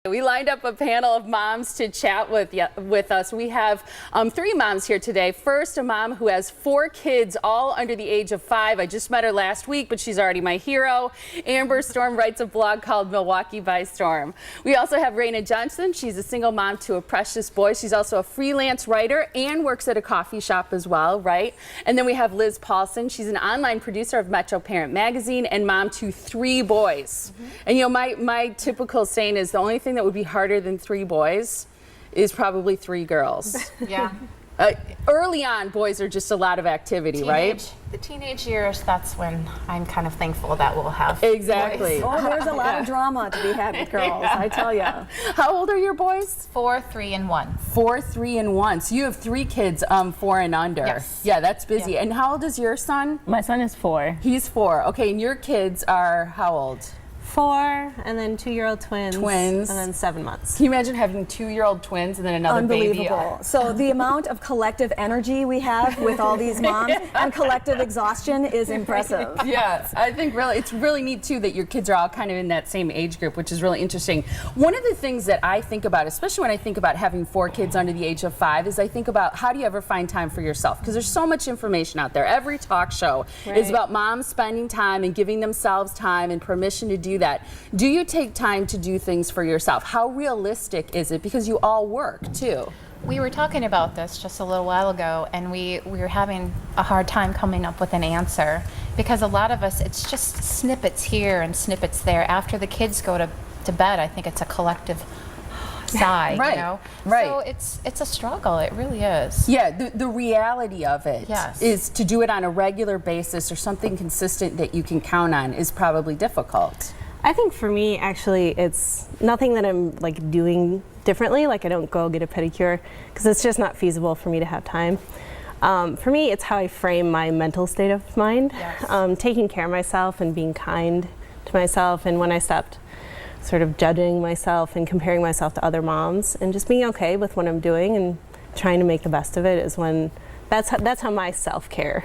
We lined up a panel of moms to chat with us. We have 3 moms here today. First, a mom who has 4 kids, all under the age of 5. I just met her last week, but she's already my hero. Amber Storm writes a blog called Milwaukee by Storm. We also have Raina Johnson. She's a single mom to a precious boy. She's also a freelance writer and works at a coffee shop as well, right? And then we have Liz Paulson. She's an online producer of Metro Parent Magazine and mom to 3 boys. And you know, my typical saying is the only thing that would be harder than 3 boys is probably 3 girls. Yeah. Early on, boys are just a lot of activity, right? The teenage years, that's when I'm kind of thankful that we'll have Exactly. boys. Oh, there's a lot of drama to be had with girls, I tell you. How old are your boys? 4, 3, and 1. 4, 3, and 1. So you have 3 kids, 4 and under. Yes. Yeah, that's busy. Yeah. And how old is your son? My son is 4. He's 4. Okay, and your kids are how old? 4, and then 2-year-old twins. Twins. And then 7 months. Can you imagine having 2-year-old twins and then another baby? Unbelievable. So the amount of collective energy we have with all these moms and collective exhaustion is impressive. Yeah, I think it's really neat too that your kids are all kind of in that same age group, which is really interesting. One of the things that I think about, especially when I think about having 4 kids under the age of 5, is I think about how do you ever find time for yourself? Because there's so much information out there. Every talk show is about moms spending time and giving themselves time and permission to do that. Do you take time to do things for yourself? How realistic is it? Because you all work too. We were talking about this just a little while ago, and we were having a hard time coming up with an answer because a lot of us, it's just snippets here and snippets there. After the kids go to bed, I think it's a collective sigh, Right, you know? right. So it's a struggle, it really is. Yeah, the reality of it Yes. is to do it on a regular basis or something consistent that you can count on is probably difficult. I think for me, actually, it's nothing that I'm like doing differently. Like I don't go get a pedicure because it's just not feasible for me to have time. For me, it's how I frame my mental state of mind. Yes. Taking care of myself and being kind to myself, and when I stopped sort of judging myself and comparing myself to other moms and just being okay with what I'm doing and trying to make the best of it is when that's how my self-care.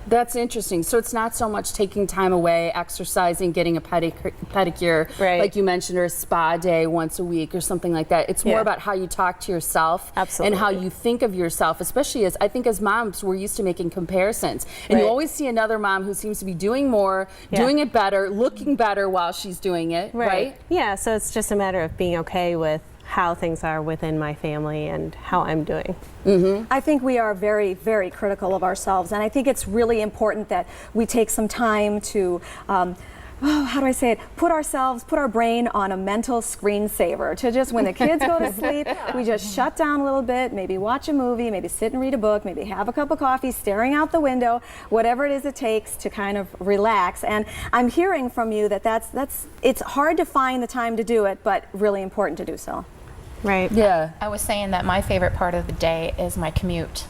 That's interesting. So it's not so much taking time away, exercising, getting a pedicure, Right. like you mentioned, or a spa day once a week or something like that. It's more Yeah. about how you talk to yourself Absolutely. and how you think of yourself, especially as I think as moms, we're used to making comparisons. And you Right. always see another mom who seems to be doing more, Yeah. doing it better, looking better while she's doing it, right? Yeah, so it's just a matter of being okay with how things are within my family and how I'm doing. I think we are very, very critical of ourselves, and I think it's really important that we take some time to, how do I say it, put our brain on a mental screensaver to just, when the kids go to sleep, we just shut down a little bit, maybe watch a movie, maybe sit and read a book, maybe have a cup of coffee, staring out the window, whatever it is it takes to kind of relax. And I'm hearing from you that it's hard to find the time to do it, but really important to do so. Right. Yeah. I was saying that my favorite part of the day is my commute.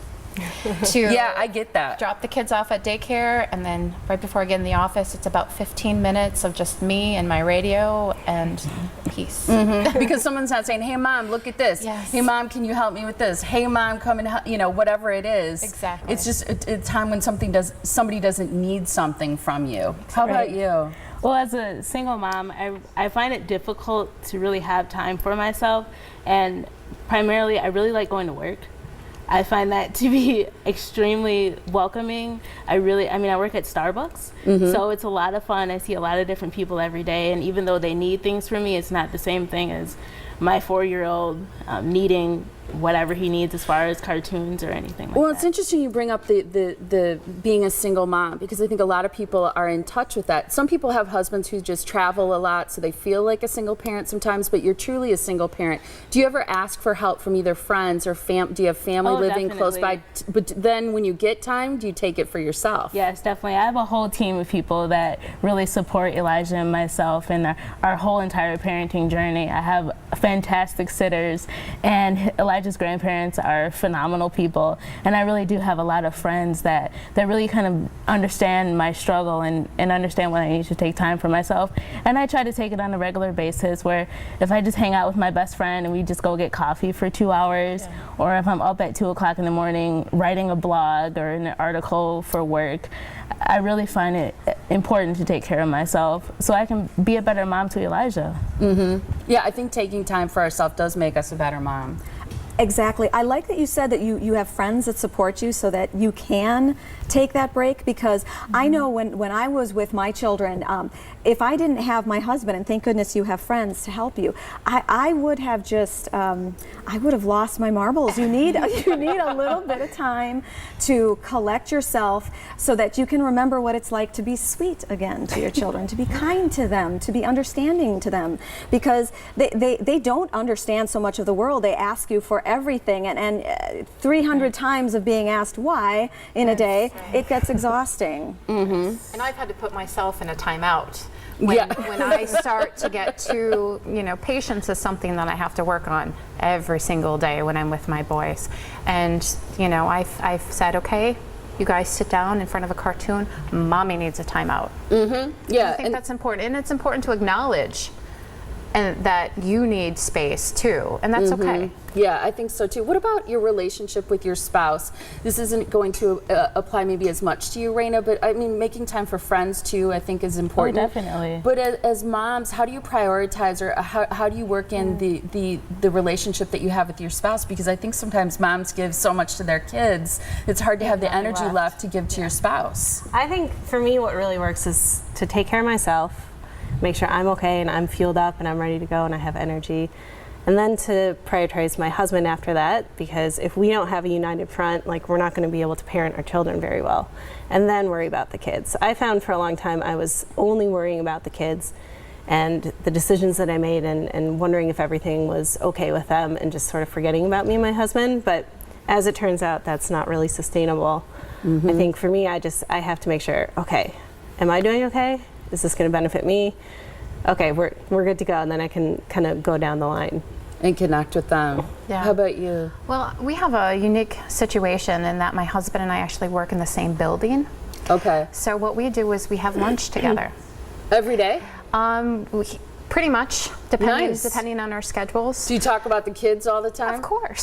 To Yeah, I get that. drop the kids off at daycare, and then right before I get in the office, it's about 15 minutes of just me and my radio and peace. Because someone's not saying, hey mom, look at this. Yes. Hey mom, can you help me with this? Hey mom, come and help, you know, whatever it is. Exactly. It's just a time when somebody doesn't need something from you. How about you? Well, as a single mom, I find it difficult to really have time for myself, and primarily I really like going to work. I find that to be extremely welcoming. I work at Starbucks, so it's a lot of fun. I see a lot of different people every day, and even though they need things from me, it's not the same thing as my 4-year-old needing whatever he needs as far as cartoons or anything like that. Well, it's interesting you bring up the being a single mom, because I think a lot of people are in touch with that. Some people have husbands who just travel a lot, so they feel like a single parent sometimes, but you're truly a single parent. Do you ever ask for help from either friends or do you have family living close by? But then when you get time, do you take it for yourself? Yes, definitely. I have a whole team of people that really support Elijah and myself in our whole entire parenting journey. I have fantastic sitters, and Elijah's grandparents are phenomenal people, and I really do have a lot of friends that really kind of understand my struggle and understand when I need to take time for myself. And I try to take it on a regular basis, where if I just hang out with my best friend and we just go get coffee for 2 hours, or if I'm up at 2 o'clock in the morning writing a blog or an article for work, I really find it important to take care of myself so I can be a better mom to Elijah. Yeah, I think taking time for ourselves does make us a better mom. Exactly. I like that you said that you have friends that support you so that you can take that break, because I know when I was with my children, if I didn't have my husband, and thank goodness you have friends to help you, I would have just, I would have lost my marbles. You need a little bit of time to collect yourself so that you can remember what it's like to be sweet again to your children, to be kind to them, to be understanding to them, because they don't understand so much of the world. They ask you for everything, and 300 times of being asked why in a day, it gets exhausting. And I've had to put myself in a timeout. When I start to get too, patience is something that I have to work on every single day when I'm with my boys. And, I've said, okay, you guys sit down in front of a cartoon, mommy needs a timeout. Yeah, I think that's important. And it's important to acknowledge and that you need space too, and that's okay. Yeah, I think so too. What about your relationship with your spouse? This isn't going to apply maybe as much to you, Raina, but I mean, making time for friends too, I think is important. Oh, definitely. But as moms, how do you prioritize, or how do you work in the relationship that you have with your spouse? Because I think sometimes moms give so much to their kids, it's hard to have the energy left to give to your spouse. I think for me what really works is to take care of myself, make sure I'm okay and I'm fueled up and I'm ready to go and I have energy. And then to prioritize my husband after that, because if we don't have a united front, we're not going to be able to parent our children very well. And then worry about the kids. I found for a long time I was only worrying about the kids and the decisions that I made, and wondering if everything was okay with them, and just sort of forgetting about me and my husband. But as it turns out, that's not really sustainable. I think for me, I have to make sure, okay, am I doing okay? Is this going to benefit me? Okay, we're good to go, and then I can kind of go down the line and connect with them. Yeah. How about you? Well, we have a unique situation in that my husband and I actually work in the same building. Okay. So what we do is we have lunch together. Every day? Pretty much, depending on our schedules. Do you talk about the kids all the time? Of course.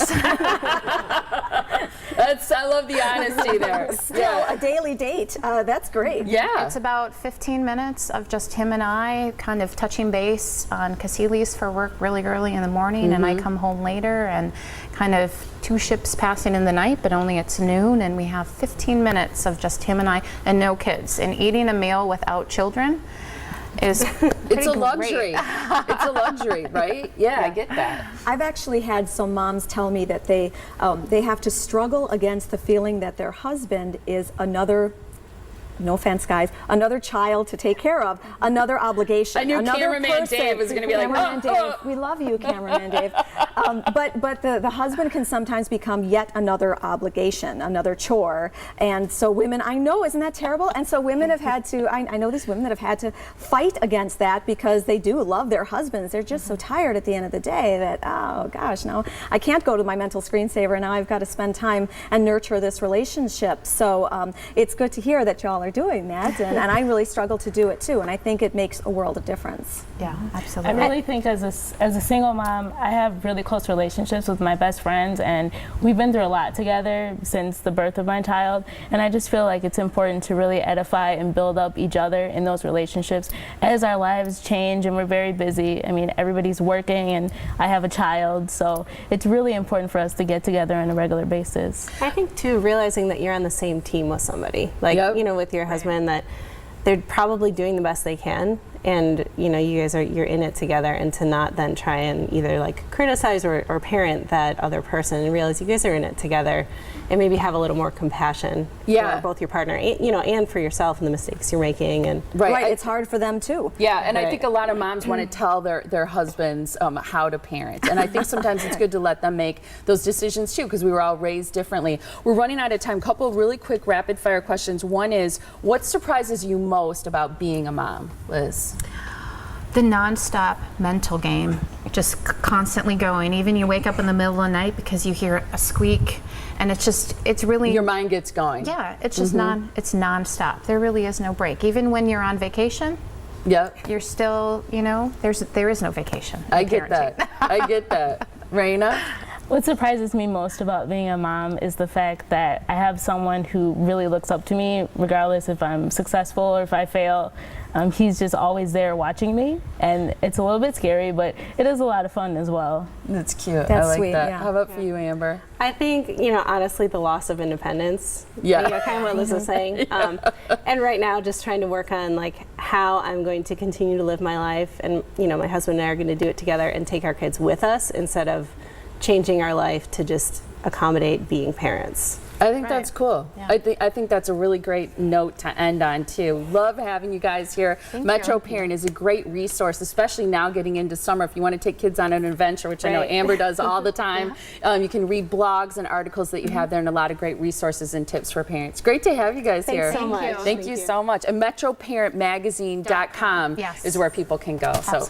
I love the honesty there. Still, a daily date. That's great. Yeah. It's about 15 minutes of just him and I kind of touching base on, because he leaves for work really early in the morning and I come home later, and kind of 2 ships passing in the night, but only it's noon, and we have 15 minutes of just him and I and no kids. And eating a meal without children is it's a luxury. It's a luxury, right? Yeah, I get that. I've actually had some moms tell me that they have to struggle against the feeling that their husband is another, no offense guys, another child to take care of, another obligation. I knew another cameraman person. Dave was going to be like, Cameraman Dave, we love you, cameraman Dave. But the husband can sometimes become yet another obligation, another chore. And so women, I know, isn't that terrible? And so women have had to, I know these women that have had to fight against that, because they do love their husbands. They're just so tired at the end of the day that, oh gosh, no, I can't go to my mental screensaver. Now I've got to spend time and nurture this relationship. So it's good to hear that y'all are doing that, and I really struggle to do it too, and I think it makes a world of difference. Yeah, absolutely. I really think as a single mom, I have really close relationships with my best friends, and we've been through a lot together since the birth of my child, and I just feel like it's important to really edify and build up each other in those relationships as our lives change and we're very busy. I mean, everybody's working and I have a child, so it's really important for us to get together on a regular basis. I think too, realizing that you're on the same team with somebody, with your husband, that they're probably doing the best they can, and you guys you're in it together, and to not then try and either criticize or parent that other person, and realize you guys are in it together, and maybe have a little more compassion for both your partner and, and for yourself and the mistakes you're making. And right, it's hard for them too. Yeah, and I think a lot of moms want to tell their husbands how to parent, and I think sometimes it's good to let them make those decisions too, because we were all raised differently. We're running out of time. Couple of really quick rapid fire questions. One is, what surprises you most about being a mom, Liz? The nonstop mental game, just constantly going. Even you wake up in the middle of the night because you hear a squeak, and it's really Your mind gets going. yeah. It's just it's nonstop. There really is no break. Even when you're on vacation, Yep. you're still, there is no vacation. I get that. I get that. Raina? What surprises me most about being a mom is the fact that I have someone who really looks up to me, regardless if I'm successful or if I fail. He's just always there watching me, and it's a little bit scary, but it is a lot of fun as well. That's cute. That's I like sweet, that. yeah. How about for you, Amber? I think, honestly, the loss of independence. Yeah. Kind of what Liz was saying. And right now, just trying to work on how I'm going to continue to live my life, and my husband and I are going to do it together and take our kids with us instead of changing our life to just accommodate being parents. I think that's cool. Yeah. I think that's a really great note to end on too. Love having you guys here. Metro Parent is a great resource, especially now getting into summer. If you want to take kids on an adventure, which I know Amber does all the time, you can read blogs and articles that you have there, and a lot of great resources and tips for parents. Great to have you guys here. Thanks so much. Thank you so much. And metroparentmagazine.com Yes. is where people can go. So Absolutely.